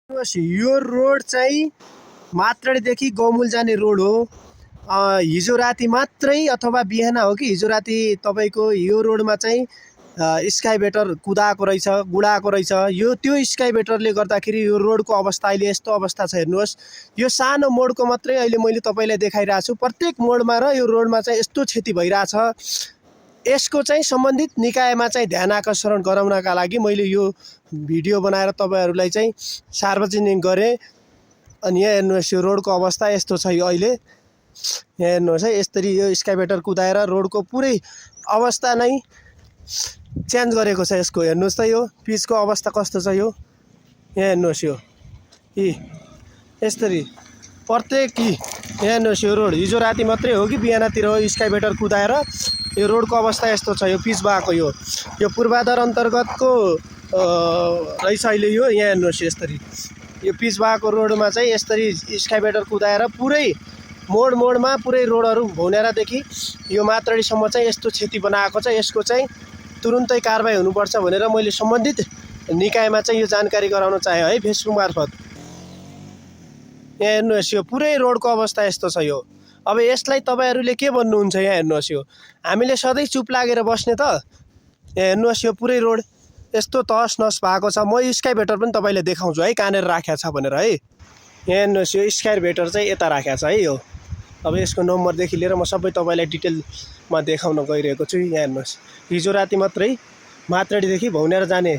यो रोड चाहिँ मात्रदेखि गौमुल जाने रोड हो। हिजो राति मात्रै अथवा बिहान हो कि हिजो राति तपाईँको यो रोडमा चाहिँ स्काइबेटर कुदाएको रहेछ, गुडाएको रहेछ। यो त्यो स्काइबेटरले गर्दाखेरि यो रोडको अवस्था अहिले यस्तो अवस्था छ। हेर्नुहोस्, यो सानो मोडको मात्रै अहिले मैले तपाईँलाई देखाइरहेको छु। प्रत्येक मोडमा र यो रोडमा चाहिँ यस्तो क्षति भइरहेछ। यसको चाहिँ सम्बन्धित निकायमा चाहिँ ध्यान आकर्षण गराउनका लागि मैले यो भिडियो बनाएर तपाईँहरूलाई चाहिँ सार्वजनिक गरेँ। अनि यहाँ हेर्नुहोस्, यो रोडको अवस्था यस्तो छ। यो अहिले यहाँ हेर्नुहोस् है, यसरी यो स्काइबेटर कुदाएर रोडको पुरै अवस्था नै चेन्ज गरेको छ। यसको हेर्नुहोस् त, यो पिचको अवस्था कस्तो छ। यो यहाँ हेर्नुहोस्, यो यसरी प्रत्येक यहाँ हेर्नुहोस्, यो रोड हिजो राति मात्रै हो कि बिहानतिर हो स्काइबेटर कुदाएर यो रोडको अवस्था यस्तो छ। यो पिच भएको यो पूर्वाधार अन्तर्गतको रहेछ अहिले यो। यहाँ हेर्नुहोस्, यसरी यो पिच भएको रोडमा चाहिँ यसरी स्काइबेटर कुदाएर पुरै मोडमा पुरै रोडहरू भौनेरादेखि यो मात्रडीसम्म चाहिँ यस्तो क्षति बनाएको छ। यसको चाहिँ तुरुन्तै कारबाही हुनुपर्छ भनेर मैले सम्बन्धित निकायमा चाहिँ यो जानकारी गराउन चाहे है, फेसबुक मार्फत। यहाँ हेर्नुहोस्, यो पुरै रोडको अवस्था यस्तो छ। यो अब यसलाई तपाईँहरूले के भन्नुहुन्छ? यहाँ हेर्नुहोस्, यो हामीले सधैँ चुप लागेर बस्ने त? यहाँ हेर्नुहोस्, यो पुरै रोड यस्तो तहस नहस भएको छ। म स्काइबेटर पनि तपाईँलाई देखाउँछु है, कहाँनिर राखेको छ भनेर है। यहाँ हेर्नुहोस्, यो स्काइबेटर चाहिँ यता राखेको छ है। यो अब यसको नम्बरदेखि लिएर म सबै तपाईँलाई डिटेलमा देखाउन गइरहेको छु। यहाँ हेर्नुहोस्, हिजो राति मात्रै मात्रडीदेखि भौनेर जाने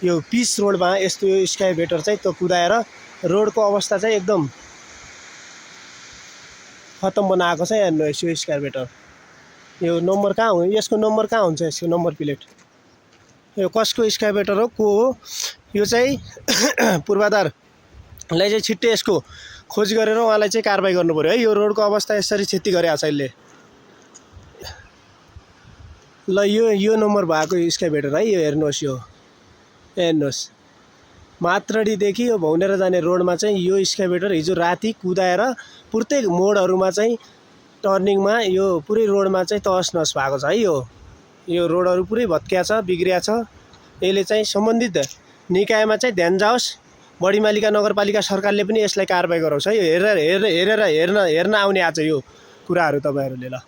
यो पिच रोडमा यस्तो यो स्काइबेटर चाहिँ त्यो कुदाएर रोडको अवस्था चाहिँ एकदम खतम बनाएको छ। यहाँ हेर्नुहोस्, यो स्काइबेटर यो नम्बर कहाँ हो? यसको नम्बर कहाँ हुन्छ? यसको नम्बर प्लेट यो कसको स्काइबेटर हो, को हो? यो चाहिँ पूर्वाधारलाई चाहिँ छिट्टै यसको खोज गरेर उहाँलाई चाहिँ कारबाही गर्नु पर्यो है। यो रोडको अवस्था यसरी क्षति गरेको छ यसले। ल यो नम्बर भएको स्काइबेटर है। यो हेर्नुहोस्, यो हेर्नुहोस्, मात्रडीदेखि यो भौनेर जाने रोडमा चाहिँ यो स्काइबेटर हिजो राति कुदाएर प्रत्येक मोडहरूमा चाहिँ टर्निङमा यो पुरै रोडमा चाहिँ तहस नहस भएको छ है। यो रोडहरू पुरै भत्किया छ, बिग्रिया छ। यसले चाहिँ सम्बन्धित निकायमा चाहिँ ध्यान जाओस्। बढीमालिका नगरपालिका सरकारले पनि यसलाई कारबाही गराउँछ है। यो हेर्न आउने आज यो कुराहरू तपाईँहरूले। ल